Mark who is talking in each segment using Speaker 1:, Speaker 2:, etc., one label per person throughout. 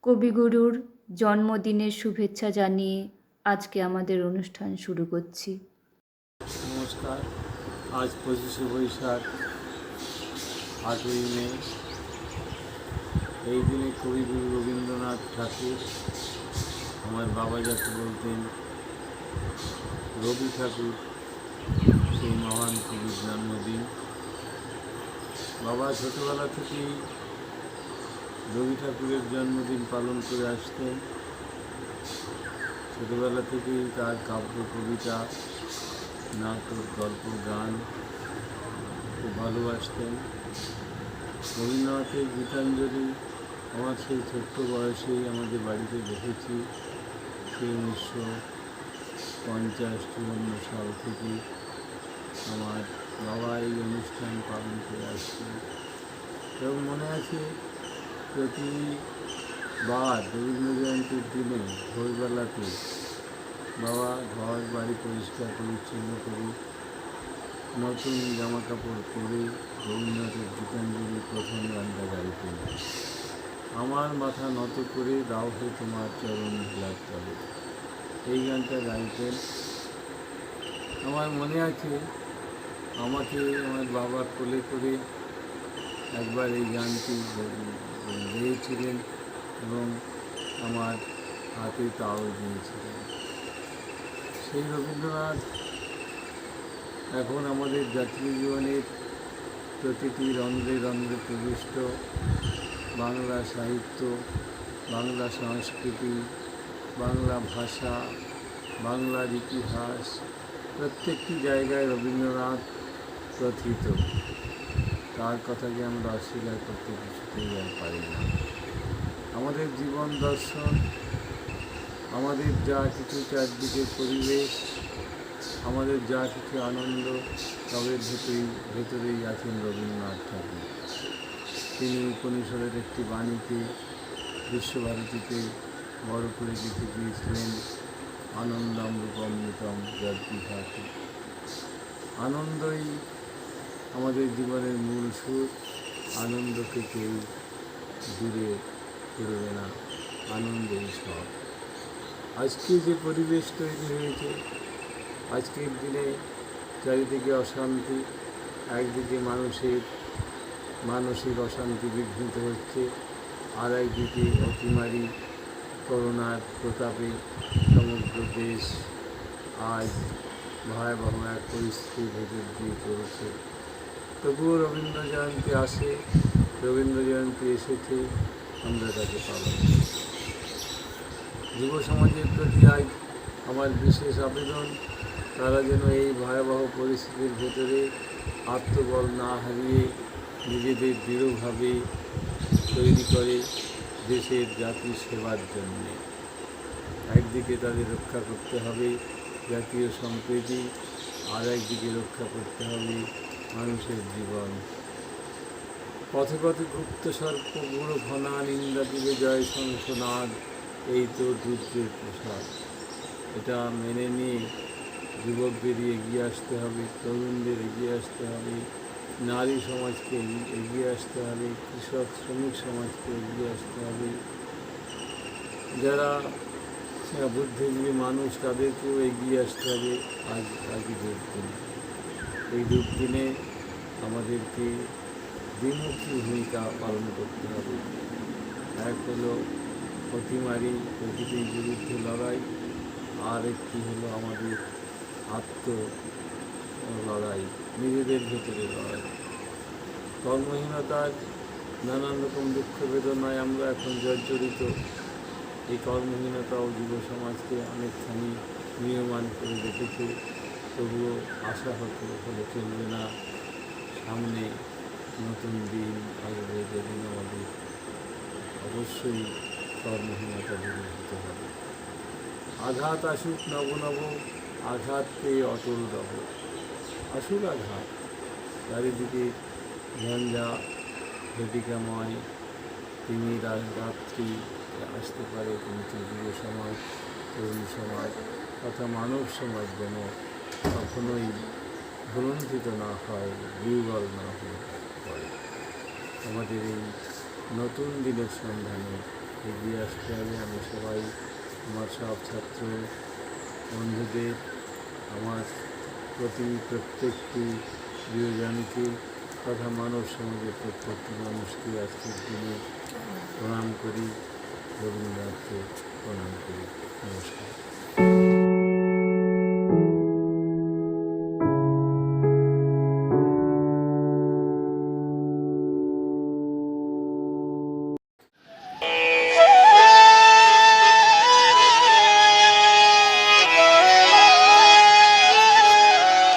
Speaker 1: কবিগুরুর জন্মদিনের শুভেচ্ছা জানিয়ে আজকে আমাদের অনুষ্ঠান শুরু করছি।
Speaker 2: নমস্কার। আজ 25শে বৈশাখ, 8ই মে। এই দিনে কবিগুরু রবীন্দ্রনাথ ঠাকুর, আমার বাবা যাকে বলতেন রবি ঠাকুর, সেই মহান কবির জন্মদিন। বাবা ছোটোবেলা থেকেই রবি ঠাকুরের জন্মদিন পালন করে আসতেন। ছোটোবেলা থেকেই তার কাব্য, কবিতা, নাটক, গল্প, গান খুব ভালোবাসতেন। রবীন্দ্রনাথের গীতাঞ্জলি আমার সেই ছোট্ট বয়সেই আমাদের বাড়িতে দেখেছি। সেই 1950-54 সাল থেকে আমার বাবা এই অনুষ্ঠান পালন করে আসছে। এবং মনে আছে, প্রতিবার রবীন্দ্র জয়ন্তীর দিনে ভোরবেলাতে বাবা ঘর বাড়ি পরিষ্কার পরিচ্ছন্ন করে নতুন জামা কাপড় পরে রবীন্দ্রনাথের গীতাঞ্জলি প্রথম গানটা গাইতেন। আমার মাথা নত করে দাও হে তোমার চরণ ধুলার তলে, এই গানটা গাইতেন। আমার মনে আছে, আমাকে আমার বাবা কোলে করে একবার এই গানটি গেয়েছিলেন এবং আমার হাতে তাও দিয়েছিলেন। সেই রবীন্দ্রনাথ এখন আমাদের জাতীয় জীবনের প্রতিটি রন্ধ্রে রন্ধ্রে প্রবিষ্ট। বাংলা সাহিত্য, বাংলা সংস্কৃতি, বাংলা ভাষা, বাংলার ইতিহাস, প্রত্যেকটি জায়গায় রবীন্দ্রনাথ প্রথিত। তার কথাকে আমরা অস্বীকার করতে কিছুতেই আর পারি না। আমাদের জীবন দর্শন, আমাদের যা কিছু চারদিকের পরিবেশ, আমাদের যা কিছু আনন্দ, সবের ভেতরেই আছেন রবীন্দ্রনাথ ঠাকুর। তিনি উপনিষদের একটি বাণীতে বিশ্বভারতীতে বড় করে লিখে দিয়েছিলেন, আনন্দম রূপমৃতম যদ্বিভাতি। আনন্দই আমাদের জীবনের মূল সুর। আনন্দকে কেউ দূরে করবে না, আনন্দই সব। আজকে যে পরিবেশ তৈরি হয়েছে, আজকের দিনে চারিদিকে অশান্তি, একদিকে মানুষের মানসিক অশান্তি বিঘ্নিত হচ্ছে, আর একদিকে অতিমারি করোনার প্রতাপে সমগ্র দেশ আজ ভয়াবহ এক পরিস্থিতির ভেতর দিয়ে চলছে। তবুও রবীন্দ্র জয়ন্তী আসে, রবীন্দ্র জয়ন্তী এসেছে, আমরা তাকে পালন করি। যুব সমাজের প্রতি আজ আমার বিশেষ আবেদন, তারা যেন এই ভয়াবহ পরিস্থিতির ভেতরে আত্মবল না হারিয়ে নিজেদের দৃঢ়ভাবে তৈরি করে দেশের জাতির সেবার জন্য। একদিকে তাদের রক্ষা করতে হবে জাতীয় সম্প্রীতি, আর একদিকে রক্ষা করতে হবে মানুষের জীবন। পথে পথে গুপ্ত সর্প বুড়ো ঘনা, নিন্দা দিলে জয় শঙ্খনাদ, এই তো দুর্যের প্রসাদ। এটা মেনে নিয়ে যুবকদের এগিয়ে আসতে হবে, তরুণদের এগিয়ে আসতে হবে, নারী সমাজকে এগিয়ে আসতে হবে, কৃষক শ্রমিক সমাজকে এগিয়ে আসতে হবে, যারা বুদ্ধিজীবী মানুষ তাদেরকেও এগিয়ে আসতে হবে। আজই দুর্দিন, এই দুর্দিনে আমাদেরকে দ্বিমুখী ভূমিকা পালন করতে হবে। এক হলো অতিমারি প্রকৃতির বিরুদ্ধে লড়াই, আর একটি হলো আমাদের লড়াই, নিজেদের ভেতরে লড়াই। কর্মহীনতার নানান রকম দুঃখ বেদনায় আমরা এখন জর্জরিত। এই কর্মহীনতাও যুব সমাজকে অনেকখানি নিয়মান করে রেখেছে। তবুও আশাহত হলে চলবে না, সামনে নতুন দিন আসবে, যেদিন আমাদের অবশ্যই কর্মহীনতা দূর হতে হবে। আঘাত আসুক নব নব, আঘাত পেয়ে অটল রব। আসুক আঘাত, চারিদিকে ঝঞ্ঝা ঘটিকাময় তিনি রাত্রি আসতে পারে, কিন্তু যুব সমাজ, তরুণ সমাজ তথা মানব সমাজ যেন কখনোই ভুলণ্ঠিত না হয়, দুর্বল না হয়ে পড়ে। আমাদের এই নতুন দিনের সন্ধানে এগিয়ে আসতে হবে। আমি সবাই আমার সব ছাত্র বন্ধুদের, আমার প্রত্যেকটি প্রিয়জনকে তথা মানব সমাজের প্রত্যেকটি মানুষকে আজকের দিনে প্রণাম করি, রবীন্দ্রনাথকে প্রণাম করি। নমস্কার।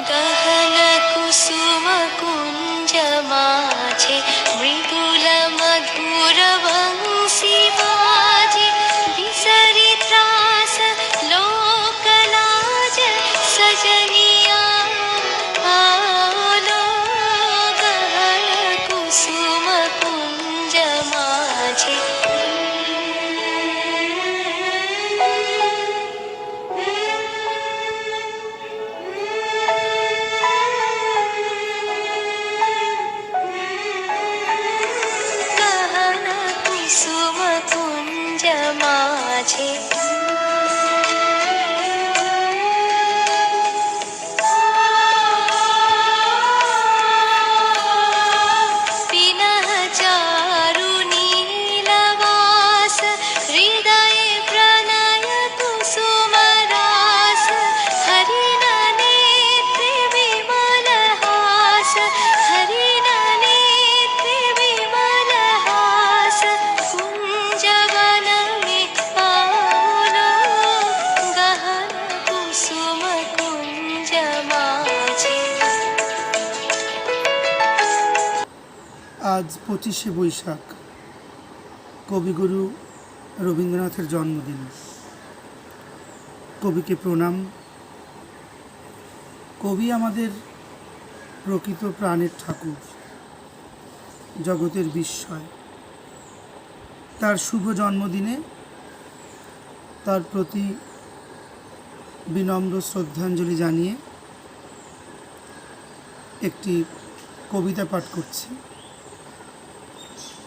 Speaker 3: गहन कुसुम कुंज माझे मृदुल मधुर वंशी बाजे बिसरी त्रास लोकलाज सजनिया आलो गहन कुसुम कुंज माझे गहन कुसुम कुंज माझे पिनः चारु नीलवास हृदये प्रणय कुसुम रास हरिण नेत्रे विमल हास हरिण नेत्रे विमल हास कुंजवन में आओ गहन कुसुम कुंज माझे।
Speaker 4: আজ 25শে বৈশাখ, কবিগুরু রবীন্দ্রনাথের জন্মদিন। কবিকে প্রণাম। কবি আমাদের প্রকৃত প্রাণের ঠাকুর, জগতের বিস্ময়। তার শুভ জন্মদিনে তার প্রতি বিনম্র শ্রদ্ধাঞ্জলি জানিয়ে একটি কবিতা পাঠ করছি।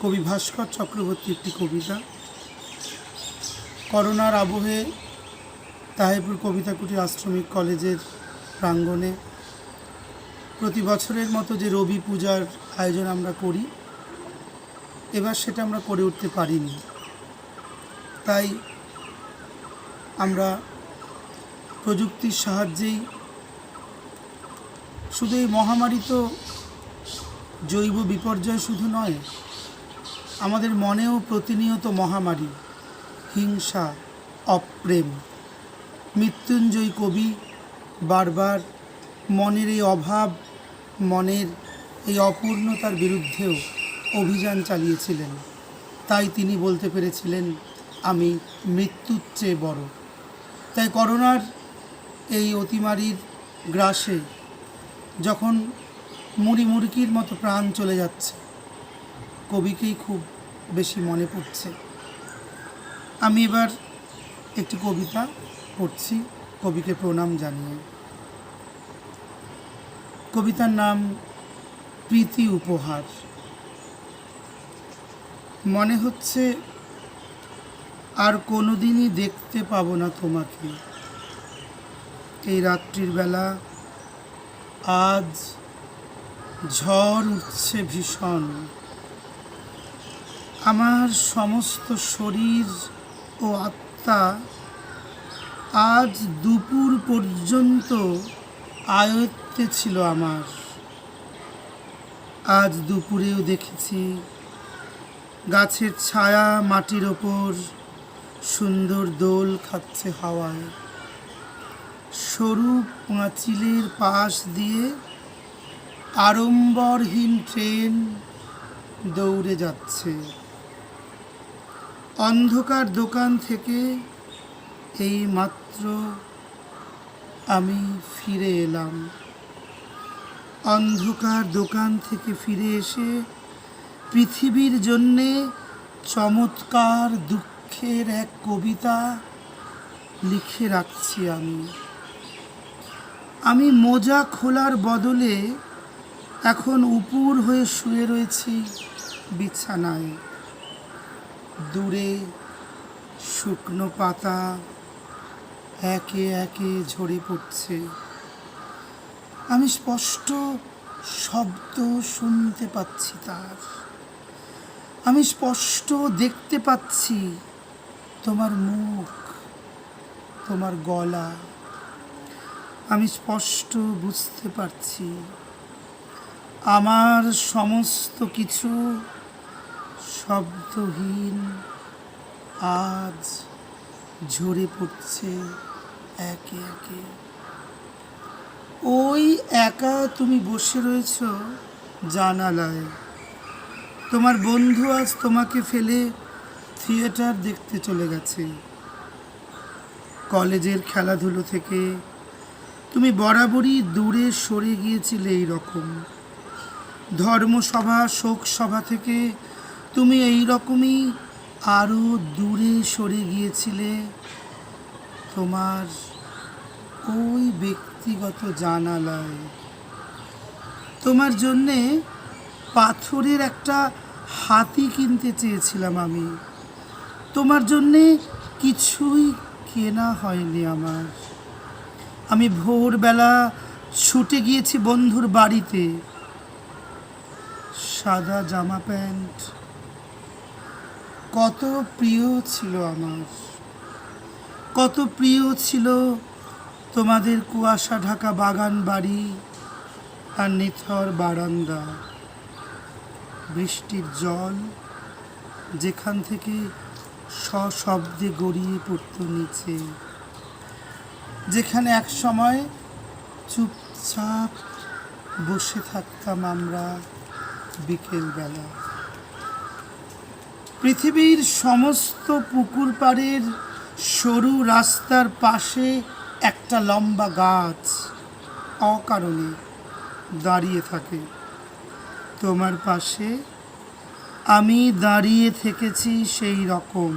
Speaker 4: কবি ভাস্কর চক্রবর্তী একটি কবিতা। করোনার আবহে তাহেরপুর কবিতা কুটির আশ্রমিক কলেজের প্রাঙ্গণে প্রতি বছরের মতো যে রবি পূজার আয়োজন আমরা করি, এবার সেটা আমরা করে উঠতে পারিনি। তাই আমরা প্রযুক্তির সাহায্যেই, শুধু এই মহামারী তো জৈব বিপর্যয় শুধু নয়, আমাদের মনেও প্রতিনিয়ত মহামারী, হিংসা, অপ্রেম। মৃত্যুঞ্জয় কবি বারবার মনের এই অভাব, মনের এই অপূর্ণতার বিরুদ্ধেও অভিযান চালিয়েছিলেন। তাই তিনি বলতে পেরেছিলেন, আমি মৃত্যুর চেয়ে বড়। তাই করোনার এই অতিমারীর গ্রাসে যখন মুড়িমুড়কির মতো প্রাণ চলে যাচ্ছে, কবিকেই খুব বেশি মনে পড়ছে। আমি এবার একটি কবিতা পড়ছি কবিকে প্রণাম জানিয়ে। কবিতার নাম প্রীতি উপহার। মনে হচ্ছে আর কোনোদিনই দেখতে পাবো না তোমাকে। এই রাত্রির বেলা আজ ঝড় উঠছে ভীষণ। আমার সমস্ত শরীর ও আত্মা আজ দুপুর পর্যন্ত আয়ত্তে ছিল আমার। আজ দুপুরেও দেখেছি গাছের ছায়া মাটির ওপর সুন্দর দোল খাচ্ছে হাওয়ায়। সরু পাঁচিলের পাশ দিয়ে আড়ম্বরহীন ট্রেন দৌড়ে যাচ্ছে। অন্ধকার দোকান থেকে এই মাত্র আমি ফিরে এলাম। অন্ধকার দোকান থেকে ফিরে এসে পৃথিবীর জন্যে চমৎকার দুঃখের এক কবিতা লিখে রাখছি আমি মোজা খোলার বদলে এখন উপুর হয়ে শুয়ে রয়েছি বিছানায়। দূরে শুকনো পাতা একে একে ঝরে পড়ছে। আমি স্পষ্ট শব্দ শুনতে পাচ্ছি তার। আমি স্পষ্ট দেখতে পাচ্ছি তোমার মুখ, তোমার গলা। আমি স্পষ্ট বুঝতে পারছি আমার সমস্ত কিছু শব্দহীন আজ ঝরে পড়ছে একে একে। ওই একা তুমি বসে রয়েছ জানালায়। তোমার বন্ধু আজ তোমাকে ফেলে থিয়েটার দেখতে চলে গেছে। কলেজের খেলাধুলো থেকে তুমি বরাবরই দূরে সরে গিয়েছিলে এই রকম। ধর্মসভা শোক সভা থেকে তুমি এই রকমই আরও দূরে সরে গিয়েছিলে তোমার ওই ব্যক্তিগত জানালায়। তোমার জন্যে পাথরের একটা হাতি কিনতে চেয়েছিলাম আমি। তোমার জন্যে কিছুই কেনা হয়নি আমার। আমি ভোরবেলা ছুটে গিয়েছি বন্ধুর বাড়িতে। সাদা জামা প্যান্ট কত প্রিয় ছিল আমার, কত প্রিয় ছিল তোমাদের কুয়াশা ঢাকা বাগান বাড়ি আর নিথর বারান্দা। বৃষ্টির জল যেখান থেকে সশব্দে গড়িয়ে পড়ত নিচে, যেখানে এক সময় চুপচাপ বসে থাকতাম আমরা বিকেলবেলা। পৃথিবীর সমস্ত পুকুর পাড়ের সরু রাস্তার পাশে একটা লম্বা গাছ অকারণে দাঁড়িয়ে থাকে। তোমার পাশে আমি দাঁড়িয়ে থেকেছি সেই রকম।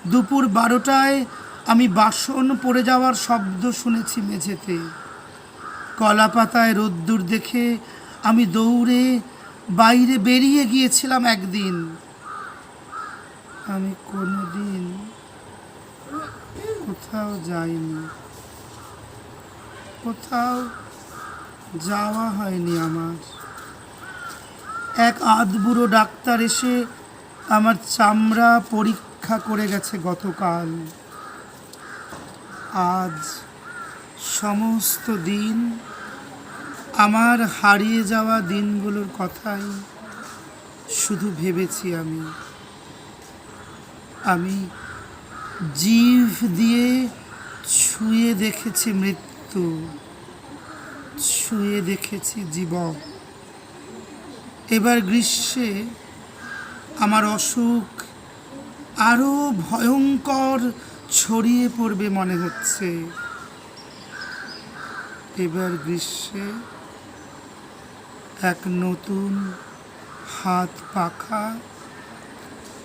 Speaker 4: দুপুর 12টায় আমি বাসন পড়ে যাওয়ার শব্দ শুনেছি মেঝেতে। কলা পাতায় রোদ্দুর দেখে আমি দৌড়ে বাইরে বেরিয়ে গিয়েছিলাম একদিন। আমি কোনোদিন কোথাও যাইনি, কোথাও যাওয়া হয়নি আমার। এক আধবুড়ো ডাক্তার এসে আমার চামড়া পরীক্ষা করে গেছে গতকাল। আজ সমস্ত দিন আমার হারিয়ে যাওয়া দিনগুলোর কথাই শুধু ভেবেছি আমি। আমি জিভ দিয়ে ছুঁয়ে দেখেছি মৃত্যু, ছুঁয়ে দেখেছি জীবন। এবার গ্রীষ্মে আমার অসুখ আরও ভয়ঙ্কর ছড়িয়ে পড়বে মনে হচ্ছে। এবার গ্রীষ্মে এক নতুন হাত পাখা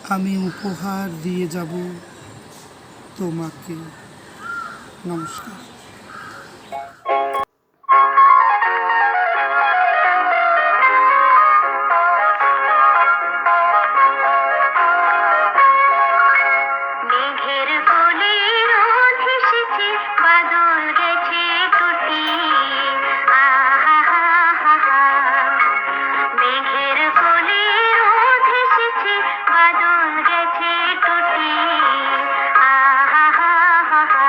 Speaker 4: আমি উপহার দিয়ে যাব তোমাকে। নমস্কার।
Speaker 3: মেঘের কোলে রোদ হেসেছে, বাদল গেছে টুটি। আহা হা হা হা। মেঘের কোলে রোদ হেসেছে, বাদল গেছে টুটি। আহা হা হা হা।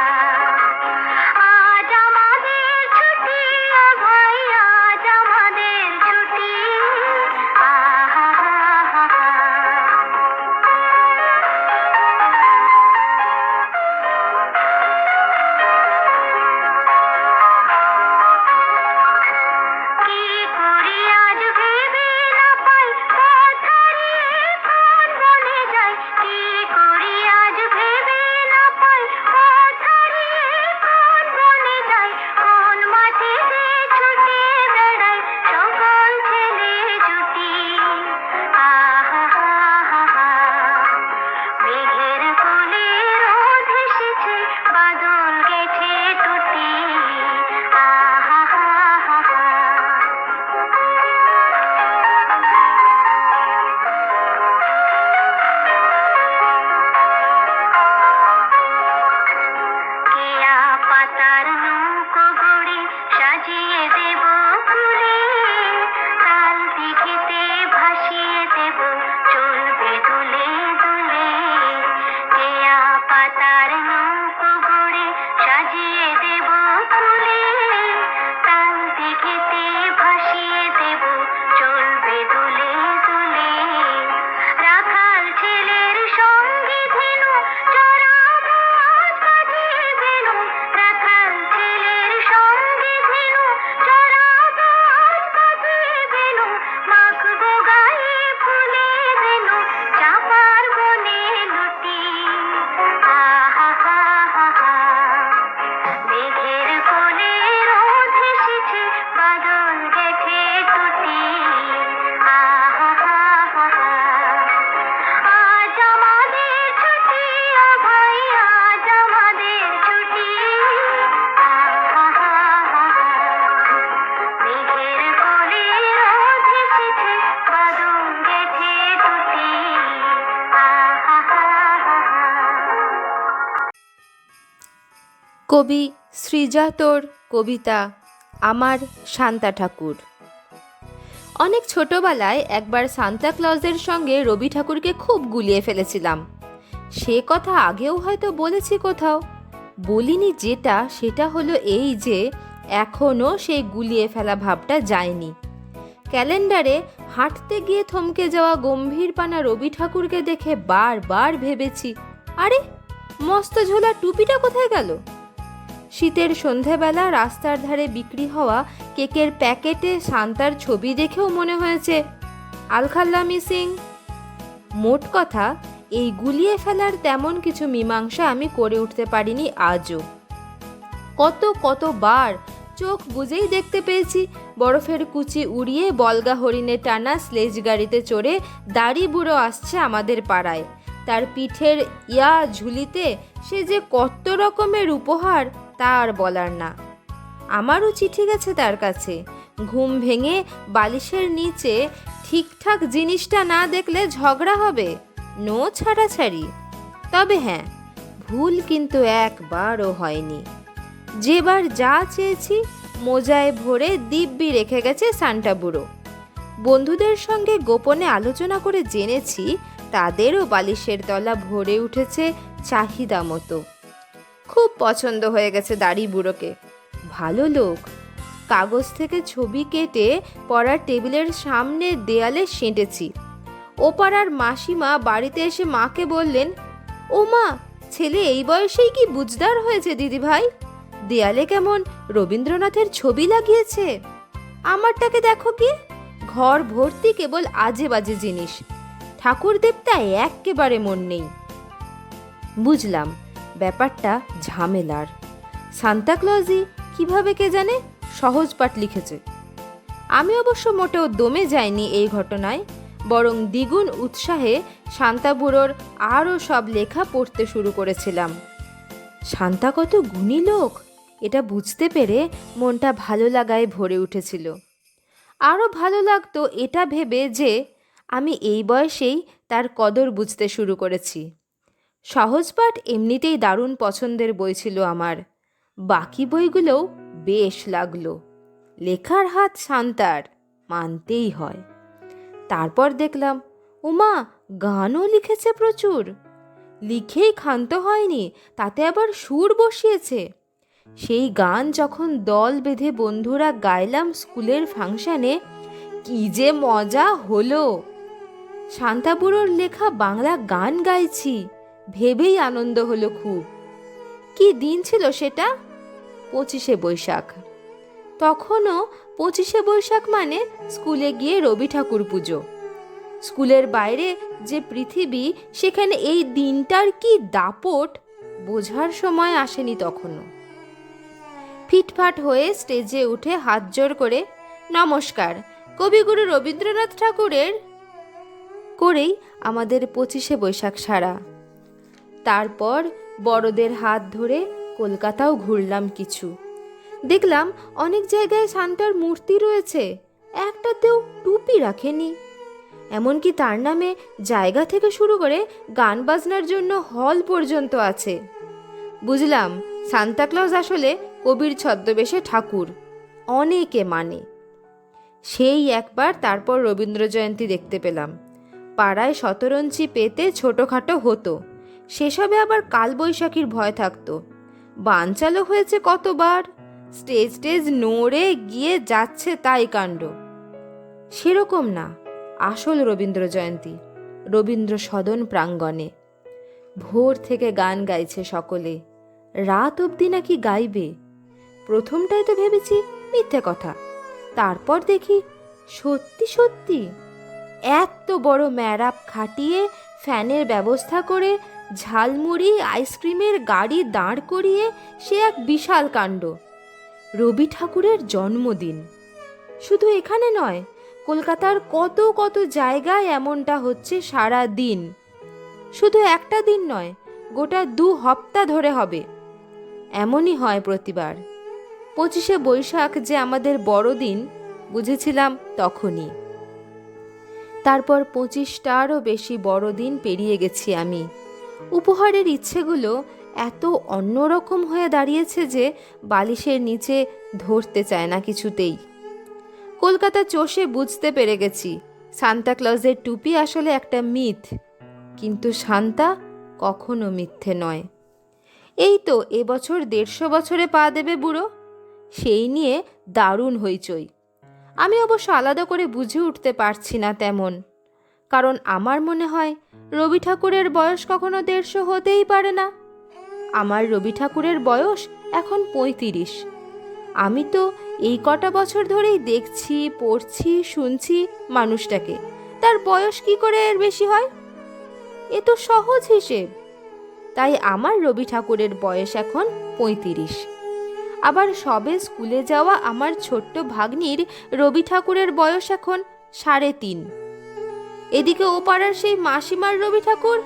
Speaker 5: কবি শ্রীজাতর কবিতা আমার শান্তা ঠাকুর। অনেক ছোটবেলায় একবার সান্তা ক্লজের সঙ্গে রবি ঠাকুরকে খুব গুলিয়ে ফেলেছিলাম। সে কথা আগেও হয়তো বলেছি কোথাও, বলিনি যেটা সেটা হলো এই যে এখনও সেই গুলিয়ে ফেলা ভাবটা যায়নি। ক্যালেন্ডারে হাঁটতে গিয়ে থমকে যাওয়া গম্ভীরপানা রবি ঠাকুরকে দেখে বারবার ভেবেছি, আরে মস্ত ঝোলা টুপিটা কোথায় গেল? শীতের সন্ধেবেলা রাস্তার ধারে বিক্রি হওয়া কেকের প্যাকেটে শান্তার ছবি দেখেও মনে হয়েছে আলখাল্লা মিসিং। মোট কথা, এই গুলিয়ে ফেলার তেমন কিছু মীমাংসা আমি করে উঠতে পারিনি আজও। কতবার চোখ বুজেই দেখতে পেয়েছি বরফের কুচি উড়িয়ে বলগা হরিণে টানা স্লেজ গাড়িতে চড়ে দাড়ি বুড়ো আসছে আমাদের পাড়ায়। তার পিঠের ঝুলিতে সে যে কত রকমের উপহার তা আর বলার না। আমারও চিঠি গেছে তার কাছে। ঘুম ভেঙে বালিশের নিচে ঠিকঠাক জিনিসটা না দেখলে ঝগড়া হবে, নো ছাড়াছাড়ি। তবে হ্যাঁ, ভুল কিন্তু একবারও হয়নি। যেবার যা চেয়েছি মোজায় ভরে দিব্যি রেখে গেছে সান্টা বুড়ো। বন্ধুদের সঙ্গে গোপনে আলোচনা করে জেনেছি তাদেরও বালিশের তলা ভরে উঠেছে চাহিদা মতো। খুব পছন্দ হয়ে গেছে দাড়ি বুড়োকে, ভালো লোক। কাগজ থেকে ছবি কেটে পড়ার টেবিলের সামনে দেয়ালে সেঁটেছি। ও পাড়ার মাসিমা বাড়িতে এসে মাকে বললেন, ও মা, ছেলে এই বয়সেই কি বুঝদার হয়েছে দিদি ভাই, দেয়ালে কেমন রবীন্দ্রনাথের ছবি লাগিয়েছে। আমারটাকে দেখো কি, ঘর ভর্তি কেবল আজে বাজে জিনিস, ঠাকুর দেবতা একেবারে মন নেই। বুঝলাম ব্যাপারটা ঝামেলার। সান্তা ক্লজই কিভাবে কে জানে সহজ পাঠ লিখেছে। আমি অবশ্য মোটেও দমে যাইনি এই ঘটনায়, বরং দ্বিগুণ উৎসাহে শান্তা বুড়োর আরও সব লেখা পড়তে শুরু করেছিলাম। শান্তা কত গুণী লোক এটা বুঝতে পেরে মনটা ভালো লাগায় ভরে উঠেছিল। আরও ভালো লাগতো এটা ভেবে যে আমি এই বয়সেই তার কদর বুঝতে শুরু করেছি। সহজ পাঠ এমনিতেই দারুণ পছন্দের বই ছিল আমার, বাকি বইগুলোও বেশ লাগলো। লেখার হাত শান্তার, মানতেই হয়। তারপর দেখলাম উমা গানও লিখেছে প্রচুর। লিখেই ক্ষান্ত হয়নি, তাতে আবার সুর বসিয়েছে। সেই গান যখন দল বেঁধে বন্ধুরা গাইলাম স্কুলের ফাংশনে, কি যে মজা হলো। শান্তা বুড়োর লেখা বাংলা গান গাইছি ভেবেই আনন্দ হলো খুব। কি দিন ছিল সেটা? 25শে বৈশাখ। তখনও 25শে বৈশাখ মানে স্কুলে গিয়ে রবি ঠাকুর পুজো। স্কুলের বাইরে যে পৃথিবী, সেখানে এই দিনটার কি দাপট বোঝার সময় আসেনি তখনও। ফিটফাট হয়ে স্টেজে উঠে হাত জোর করে নমস্কার কবিগুরু রবীন্দ্রনাথ ঠাকুরের করেই আমাদের 25শে বৈশাখ সারা। তারপর বড়দের হাত ধরে কলকাতাও ঘুরলাম কিছু। দেখলাম অনেক জায়গায় শান্তার মূর্তি রয়েছে, একটাতেও টুপি রাখেনি। এমনকি তার নামে জায়গা থেকে শুরু করে গান বাজনার জন্য হল পর্যন্ত আছে। বুঝলাম সান্তা ক্লজ আসলে কবির ছদ্মবেশে ঠাকুর, অনেকে মানে। সেই একবার তারপর রবীন্দ্র জয়ন্তী দেখতে পেলাম। পাড়ায় শতরঞ্চি পেতে ছোটোখাটো হতো, সেসবে আবার কালবৈশাখীর ভয় থাকতো। বানচালও হয়েছে কতবার, স্টেজ নড়ে গিয়ে যাচ্ছে তাই কাণ্ড। সেরকম না আসল রবীন্দ্র জয়ন্তী, রবীন্দ্র সদন প্রাঙ্গণে। ভোর থেকে গান গাইছে সকলে, রাত অবধি নাকি গাইবে। প্রথমটাই তো ভেবেছি মিথ্যে কথা, তারপর দেখি সত্যি সত্যি। এত বড় ম্যারাপ খাটিয়ে ফ্যানের ব্যবস্থা করে ঝালমুড়ি আইসক্রিমের গাড়ি দাঁড় করিয়ে সে এক বিশাল কাণ্ড। রবি ঠাকুরের জন্মদিন। শুধু এখানে নয়, কলকাতার কত কত জায়গায় এমনটা হচ্ছে সারা দিন। শুধু একটা দিন নয়, গোটা 2 সপ্তাহ ধরে হবে। এমনই হয় প্রতিবার। 25শে বৈশাখ যে আমাদের বড়দিন বুঝেছিলাম তখনই। তারপর 25টারও বেশি বড়দিন পেরিয়ে গেছি আমি। উপহারের ইচ্ছেগুলো এত অন্যরকম হয়ে দাঁড়িয়েছে যে বালিশের নিচে ধরতে চায় না কিছুতেই। কলকাতা চষে বুঝতে পেরে গেছি সান্তাক্লজের টুপি আসলে একটা মিথ, কিন্তু শান্তা কখনো মিথ্যে নয়। এই তো এবছর 150 বছরে পা দেবে বুড়ো, সেই নিয়ে দারুণ হইচই। আমি অবশ্য আলাদা করে বুঝে উঠতে পারছি না তেমন, কারণ আমার মনে হয় রবি ঠাকুরের বয়স কখনো 150 হতেই পারে না। আমার রবি ঠাকুরের বয়স এখন 35। আমি তো এই কটা বছর ধরেই দেখছি, পড়ছি, শুনছি মানুষটাকে, তার বয়স কি করে এর বেশি হয়? এ তো সহজ হিসেব। তাই আমার রবি ঠাকুরের বয়স এখন 35। আবার সবে স্কুলে যাওয়া আমার ছোট্ট ভাগ্নির রবি ঠাকুরের বয়স এখন 3.5। এদিকে ও পাড়ার সেই মাসিমার রবি ঠাকুর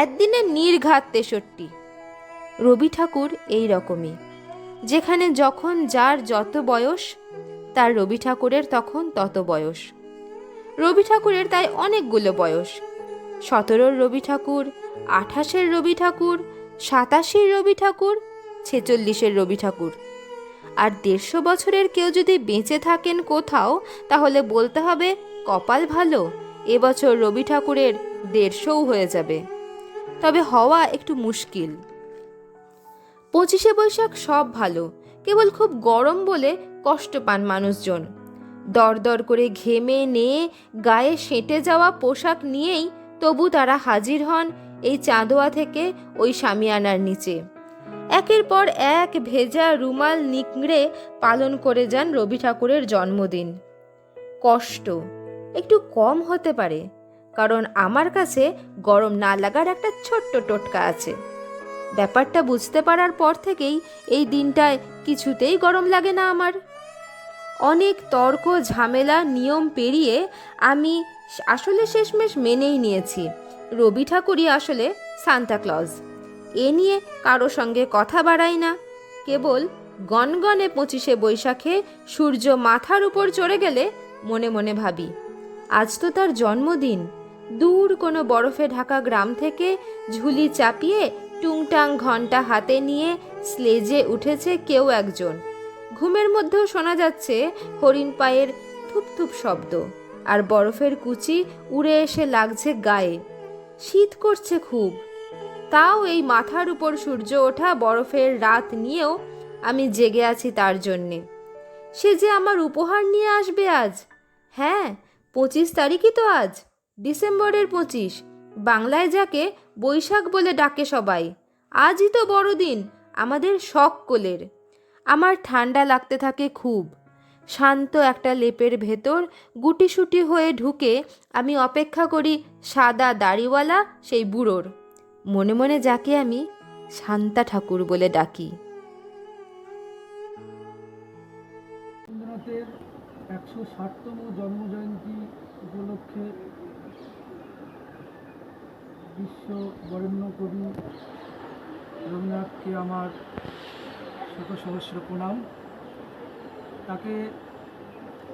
Speaker 5: একদিনে নির্ঘাত 63। রবি ঠাকুর এই রকমই, যেখানে যখন যার যত বয়স, তার রবি ঠাকুরের তখন তত বয়স। রবি ঠাকুরের তাই অনেকগুলো বয়স: 17 রবি ঠাকুর, 28 রবি ঠাকুর, 87 রবি ঠাকুর, 46 রবি ঠাকুর। আর 150 বছরের কেউ যদি বেঁচে থাকেন কোথাও, তাহলে বলতে হবে কপাল ভালো, এবছর রবি ঠাকুরের 150 হয়ে যাবে। তবে হওয়া একটু মুশকিল। 25শে বৈশাখ সব ভালো, কেবল খুব গরম বলে কষ্ট পান মানুষজন। দরদর করে ঘেমে নিয়ে গায়ে সেঁটে যাওয়া পোশাক নিয়েই তবু তারা হাজির হন এই চাঁদোয়া থেকে ওই শামিয়ানার নিচে। একের পর এক ভেজা রুমাল নিংড়ে পালন করে যান রবি ঠাকুরের জন্মদিন। কষ্ট একটু কম হতে পারে, কারণ আমার কাছে গরম না লাগার একটা ছোট্ট টোটকা আছে। ব্যাপারটা বুঝতে পারার পর থেকেই এই দিনটায় কিছুতেই গরম লাগে না আমার। অনেক তর্ক ঝামেলা নিয়ম পেরিয়ে আমি আসলে শেষমেশ মেনেই নিয়েছি রবি ঠাকুরই আসলে সান্তাক্লজ। এ নিয়ে কারো সঙ্গে কথা বাড়াই না, কেবল গনগনে 25শে বৈশাখে সূর্য মাথার উপর চড়ে গেলে মনে মনে ভাবি, আজ তো তার জন্মদিন। দূর কোনো বরফে ঢাকা গ্রাম থেকে ঝুলি চাপিয়ে টুংটাং ঘণ্টা হাতে নিয়ে স্লেজে উঠেছে কেউ একজন। ঘুমের মধ্যেও শোনা যাচ্ছে হরিণ পায়ের থুপথুপ শব্দ, আর বরফের কুচি উড়ে এসে লাগছে গায়ে। শীত করছে খুব, তাও এই মাথার উপর সূর্য ওঠা বরফের রাত নিয়েও আমি জেগে আছি তার জন্যে। সে যে আমার উপহার নিয়ে আসবে আজ। হ্যাঁ, 25 তারিখই তো আজ, ডিসেম্বরের 25, বাংলায় যাকে বৈশাখ বলে ডাকে সবাই। আজই তো বড়দিন আমাদের সকলের। আমার ঠান্ডা লাগতে থাকে খুব। শান্ত একটা লেপের ভেতর গুটিসুটি হয়ে ঢুকে আমি অপেক্ষা করি সাদা দাড়িওয়ালা সেই বুড়োর। মনে মনে যাকে আমি শান্তা ঠাকুর বলে ডাকি।
Speaker 6: রবীন্দ্রনাথের 160তম জন্মজয়ন্তী উপলক্ষে বিশ্ব বরেণ্য কবি রবীন্দ্রনাথকে আমার শত সহস্র প্রণাম। তাকে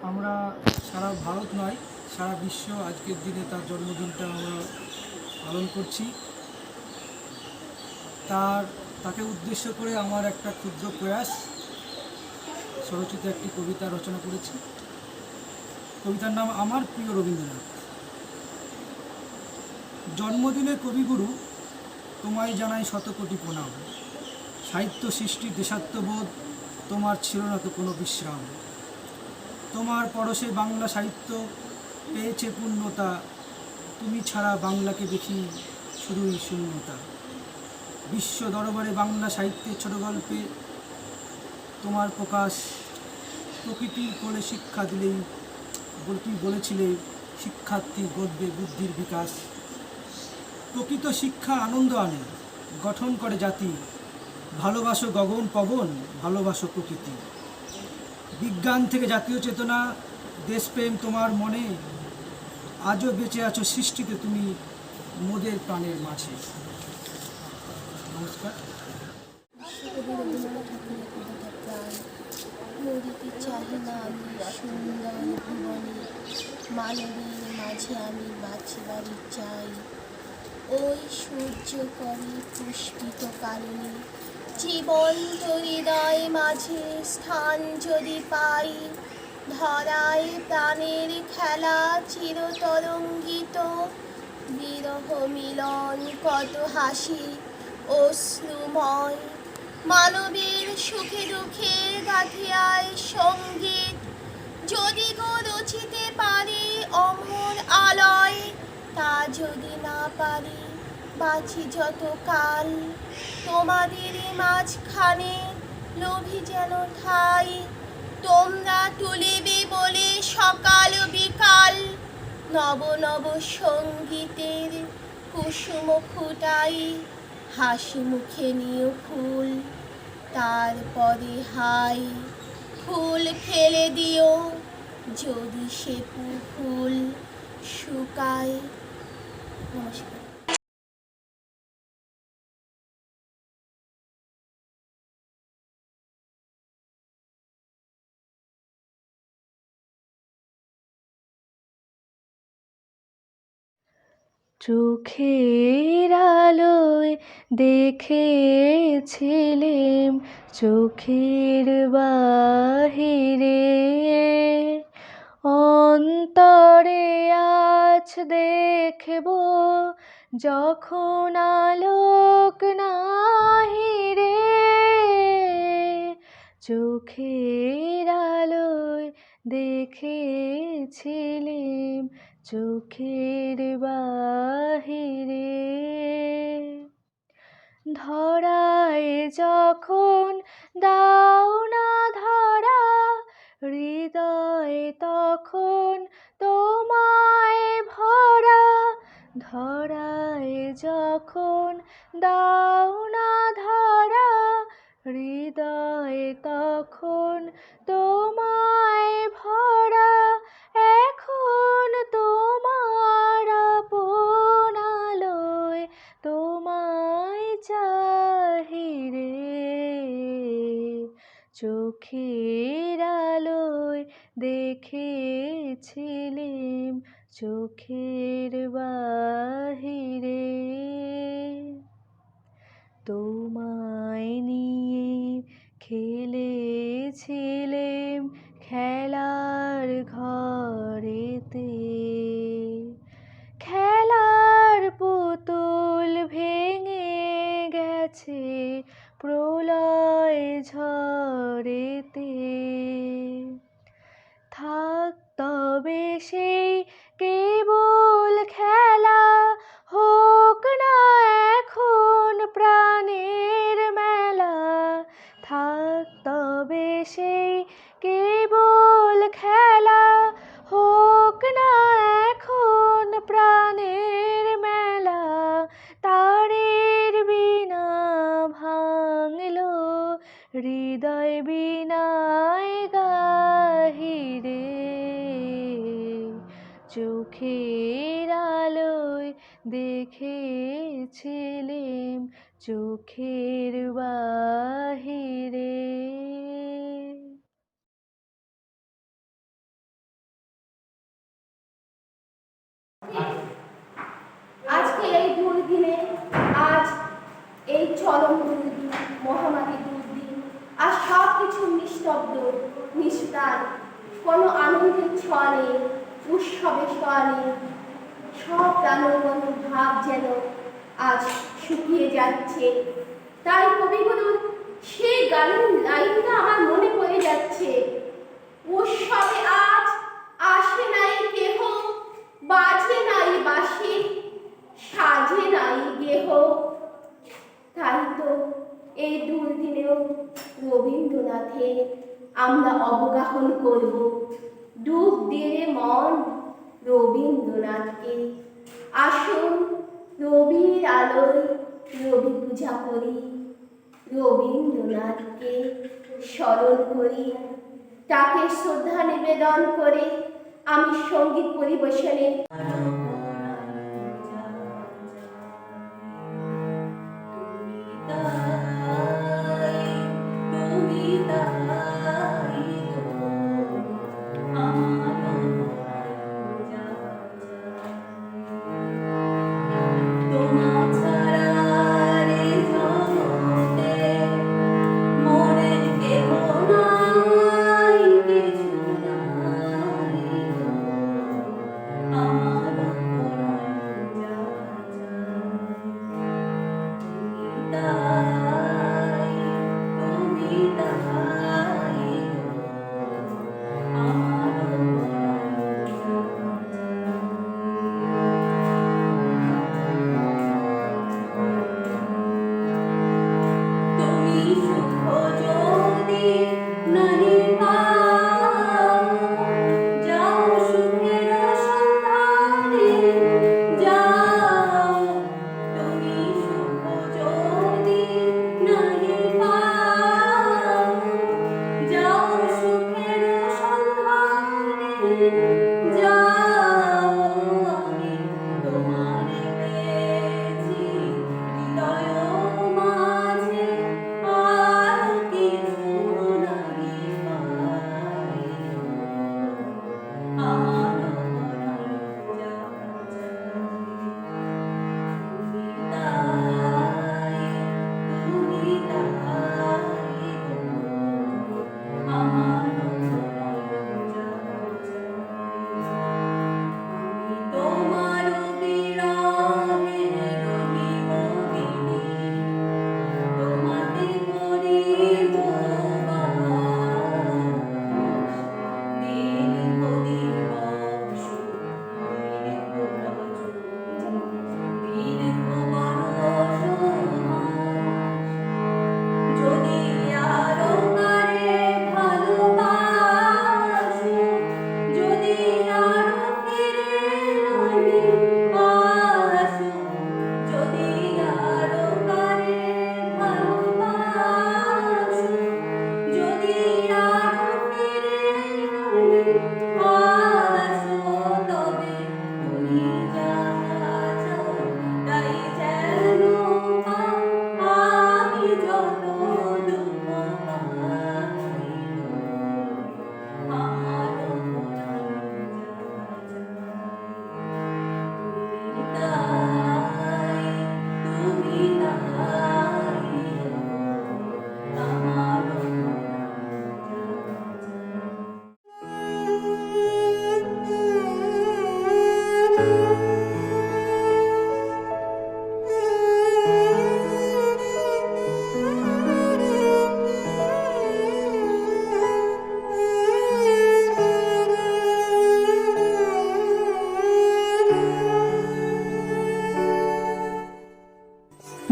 Speaker 6: আমরা সারা ভারত নয়, সারা বিশ্ব আজকের দিনে তার জন্মদিনটা আমরা পালন করছি। তাকে উদ্দেশ্য করে আমার একটা ক্ষুদ্র প্রয়াস, স্বরচিত একটি কবিতা রচনা করেছি। কবিতার নাম আমার প্রিয় রবীন্দ্রনাথ। জন্মদিনে কবিগুরু, তোমায় জানাই শতকোটি প্রণাম। সাহিত্য সৃষ্টি দেশাত্মবোধ, তোমার ছিল না তো কোনো বিশ্রাম। তোমার পরশে বাংলা সাহিত্য পেয়েছে পূর্ণতা, তুমি ছাড়া বাংলাকে দেখি শুধুই শূন্যতা। বিশ্ব দরবারে বাংলা সাহিত্যের ছোট গল্পে তোমার প্রকাশ। প্রকৃতির কোলে শিক্ষা দিলেই তুমি বলেছিলে, শিক্ষার্থী গদ্যে বুদ্ধির বিকাশ। প্রকৃত শিক্ষা আনন্দ আনে, গঠন করে জাতি। ভালোবাসো গগন পবন, ভালোবাসো প্রকৃতি। বিজ্ঞান থেকে জাতীয় চেতনা, দেশপ্রেম তোমার মনে। আজও বেঁচে আছো সৃষ্টিতে তুমি মোদের প্রাণের মাঝে। নমস্কার।
Speaker 7: নদীতে চাহি না আমি সুন্দর ভুবনে, মানবীর মাঝে আমি বাঁচিবার চাই। ওই সূর্য করে পুষ্পিত কারণে জীবন্ত হৃদয় মাঝে স্থান যদি পাই, ধরায় প্রাণের খেলা চিরতরঙ্গিত, বিরহ মিলন কত হাসি অশ্রুময়, মানবের সুখে দুঃখে গাথিয়ায় সঙ্গীত, যদি গো রচিতে পারি অমর আলয়, তা যদি না পারি বাঁচি যত কাল তোমাদের মাঝখানে লোভী যেন ঠাই, তোমরা তুলিবে বলে সকাল বিকাল, নব নব সঙ্গীতের কুসুম ফুটাই, হাসি মুখে নিয়ে ফুল তারপরে হাই, ফুল ফেলে দিও যদি সে ফুল শুকায়। নমস্কার।
Speaker 1: চোখের আলোয় দেখেছিলেম চোখের বাহিরে, অন্তরে আজ দেখব যখন আলোক নাহিরে, চোখের আলোয় দেখেছিলেম চোখের বাহিরে, ধরায় যখন দাও না ধরা, হৃদয়ে তখন তোমায় ভরা, ধরায় যখন দাও না ধরা, হৃদয়ে তখন তোমায় ভরা, এখন তোমার আপন আলোয় তোমায় চাহিরে, চোখের আলোয় দেখেছিলেম চোখের বাহিরে, তোমায় নিয়ে খেলেছিলেম খেলার ঘরেতে, খেলার পুতুল ভেঙে গেছে প্রলয় ঝড়েতে, থাক তবে সেই কেবল খেলা, হোক না এখন প্রাণের মেলা, থাক তবে সেই কেবল খেলা, হোক না এখন প্রাণের মেলা, তারের বিনা ভাঙলো হৃদয় বিনায় গাহিরে, চোখের আলোয় দেখেছিলেম চোখের বাহিরে।
Speaker 7: আজকে এই দুর্দিনে, আজ এই চরম দুর্দিন, মহামারী দুর্দিন, আর সব কিছু নিস্তব্ধ নিস্তার, কোনো আনন্দের ছোঁয়া নেই, উৎসবের ছোঁয়া নেই, সব প্রাণবন্ত ভাব যেন আজ শুকিয়ে যাচ্ছে। তাই কবিগুরুর সেই গানের লাইনটা আমার মনে পড়ে যাচ্ছে, উৎসবে আজ আসে নাই কেহ, বাজে নাই বাঁশি, সাজে নাই গেহ। তাই তো এই দুর্দিনেও রবীন্দ্রনাথে আমরা অবগাহন করব, ডুব দিয়ে মন রবীন্দ্রনাথকে। আসুন রবির আলোয় রবি পূজা করি, রবীন্দ্রনাথকে স্মরণ করি, তাকে শ্রদ্ধা নিবেদন করে আমি সঙ্গীত পরিবেশনে
Speaker 8: তোমার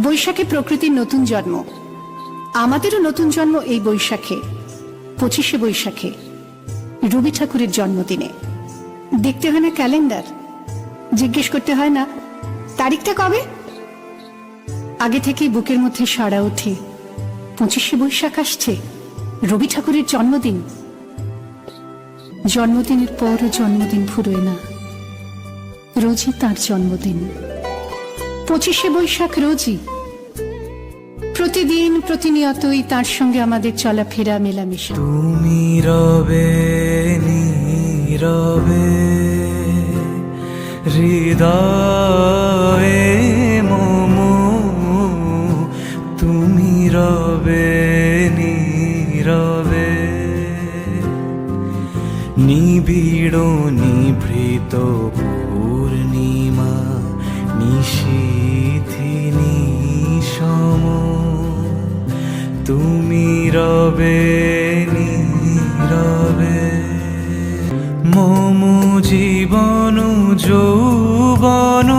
Speaker 8: বৈশাখে প্রকৃতির নতুন জন্ম, আমাদেরও নতুন জন্ম এই বৈশাখে, 25শে বৈশাখে, রবি ঠাকুরের জন্মদিনে। দেখতে হয় না ক্যালেন্ডার, জিজ্ঞেস করতে হয় না তারিখটা কবে, আগে থেকেই বুকের মধ্যে সাড়া ওঠে 25শে বৈশাখ আসছে, রবি ঠাকুরের জন্মদিন। জন্মদিনের পরও জন্মদিন ফুরোয় না, রোজই তার জন্মদিন। 25শে বৈশাখ রোজই, প্রতিদিন প্রতিনিয়তই তার সঙ্গে আমাদের চলাফেরা মেলামেশা।
Speaker 9: তুমি রবে নীরবে হৃদয়ে মম, তুমি রবে নীরবে নিবিড় নিভৃত পূর্ণিমা নিশীথি নিশম, তুমি রবে নীরবে মম জীবন যৌবন,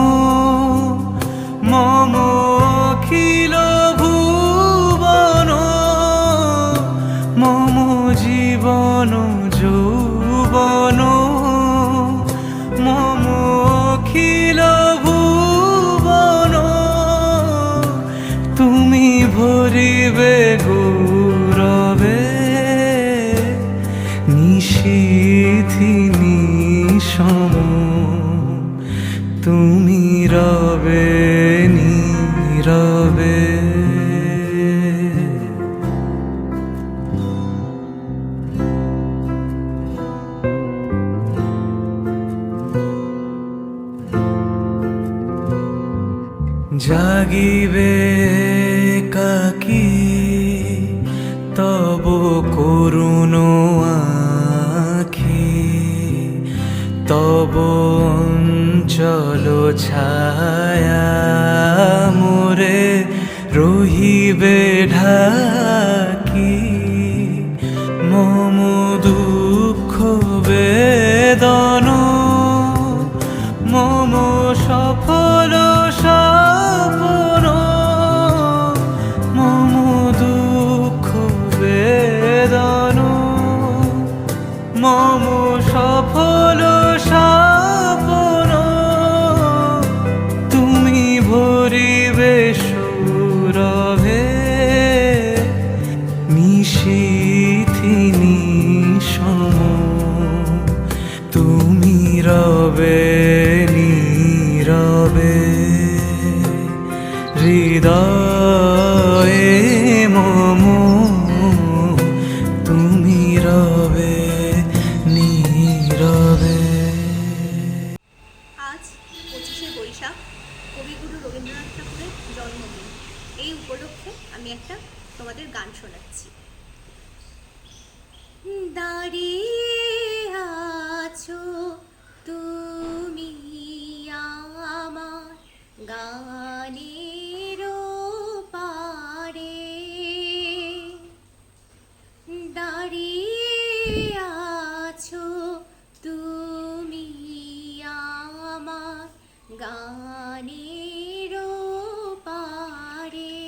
Speaker 9: মম অখিল ভুবন, মম জীবন যৌবন, মম অখিল ভুবন, তুমি ভরিবে গৌরবে নিশীথি নিশম, তুমি রবে নীরবে। জাগিবে কাকি তব করুণ আখি, তব অঞ্চল ছায়া মোরে রহিবে ঢাকি মম দুঃখ বেদন মম সফল সপন মম দুঃখ বেদন মম সফল সপন তুমি ভরিবে সুরভে নিশীথি নিশম তুমি রবে নীরবে হৃদয়ে মম তুমি রবে নীরবে।
Speaker 10: আজ 25শে বৈশাখ কবিগুরু রবীন্দ্রনাথ ঠাকুরের জন্মদিন। এই উপলক্ষে আমি একটা তোমাদের গান শোনাচ্ছি। দাঁড়িয়ে আছো তুমি আমার গানের পারে, দাঁড়িয়ে আছো তুমি আমার গানের পারে,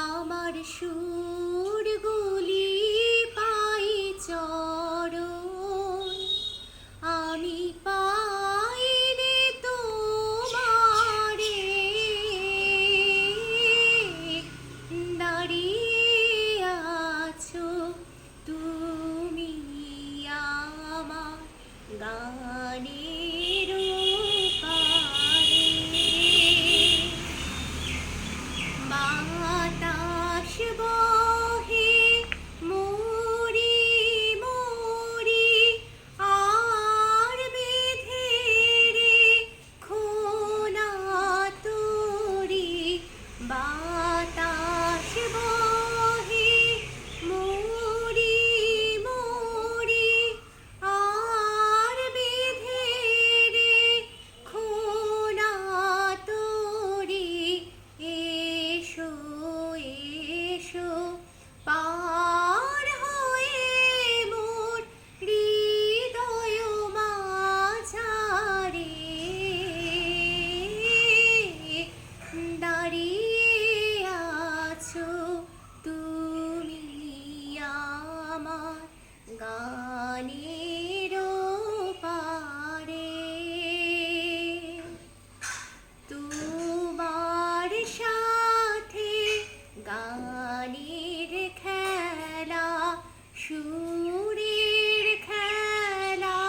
Speaker 10: আমার সুরগুলি পাই চরণ, আমি পাই রে তোমারে, দাঁড়িয়ে আছো তুমি আমার গানের পারে, বাতাস বহে মরি মরি আর বেঁধে রে খোনা তোরি, বাতাস বহে মরি মরি আর বেঁধে রে খোনা তোরি, এসো এসো পার হয়ে মোর হৃদয় মাঝারে, দাঁড়িয়ে আছো তুমি আমার গানের পারে, তোমার সাথে গানের খেলা সুরের খেলা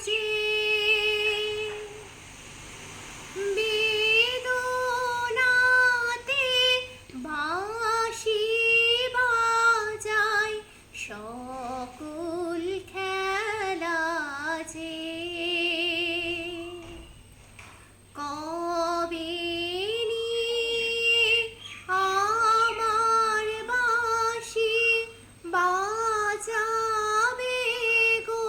Speaker 10: যে, বেদনাতে বাঁশি বাজায় সকল খেলা যে, কবে নিয়ে আমার বাঁশি বাজাবে গো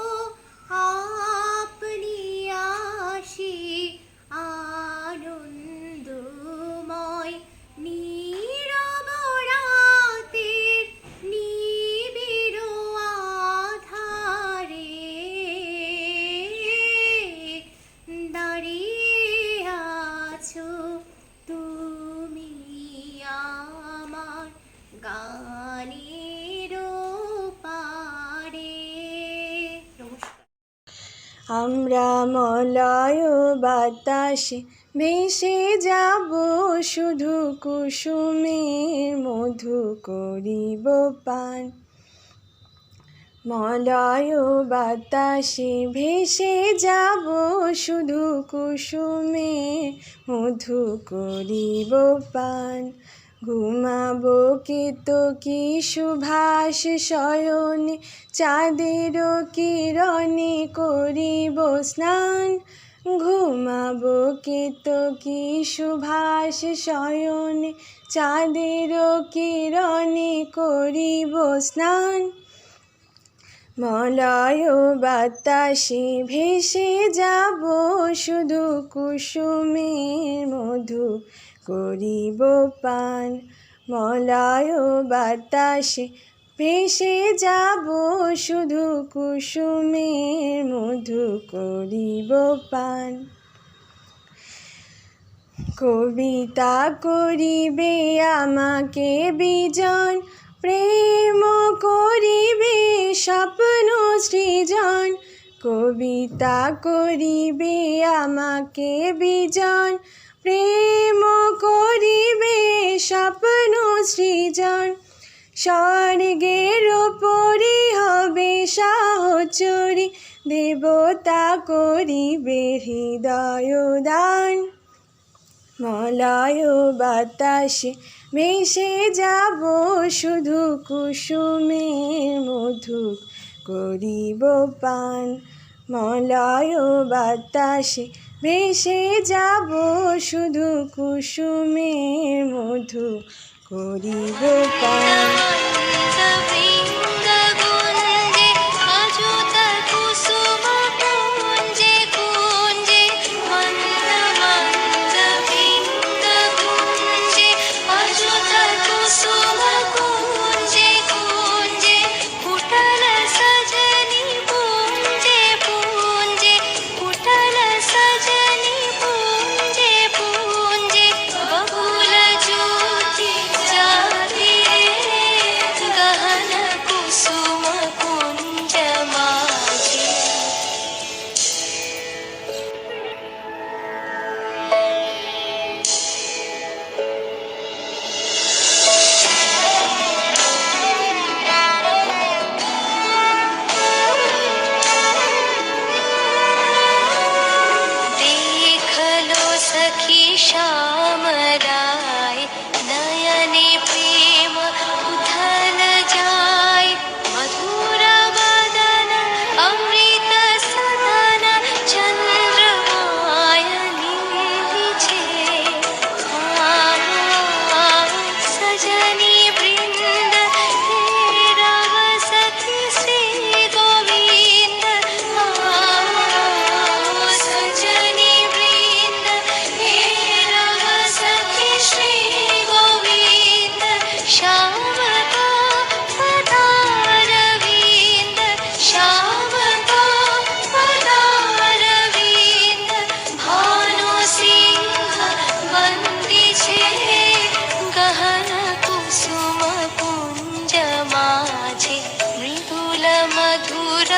Speaker 10: আপনি আসি, আনন্দময় নীরব রাতের নিবিড় আধারে, দাঁড়িয়ে আছো তুমি আমার গানের পারে। নমস্কার।
Speaker 11: আমরা মলয় বাতাসে ভেসে যাব শুধু কুসুমের মধু করিব পান, মলয় বাতাসে ভেসে যাব শুধু কুসুমের মধু করিব পান, ঘুমাবো কেতকী সুভাষ শয়নে চাঁদের কিরণে করিব স্নান, ঘুমাবো কেতকী সুভাষ শয়নে চাঁদের কিরণে করিব স্নান, মলয় বাতাসে ভেসে যাব শুধু কুসুমের মধু করিব পান। মলয় বাতাসে ভেসে যাব শুধু কুসুমের মধু করিব পান। কবিতা করিবে আমাকে বিজন, প্রেম করিবে স্বপ্ন সৃজন। কবিতা করিবে আমাকে বিজন, প্রেম করিবে স্বপ্ন সৃজন। স্বর্গের ওপরে হবে সাহচরী, দেবতা করিবে হৃদয় দান। মলয় বাতাসে ভেসে যাব শুধু কুসুমের মধু করিব পান। মলয় বাতাসে ভেসে যাব শুধু কুসুমের মধু করিব পান।
Speaker 3: श्याम राय नयने प्रेम उथल जाय, मधुर बदन अमृत सदन चंद्रमायनी छे। सजनी वृंद हे रव सखी श्री गोविंद। सजनी वृंद हे रव सखी श्री गोविंद। श्याम का पदारविंद, श्याम का पदारविंद। भानु सिंह बंदी छे गहन कुसुम कुंज माझे, मृदुल मधुर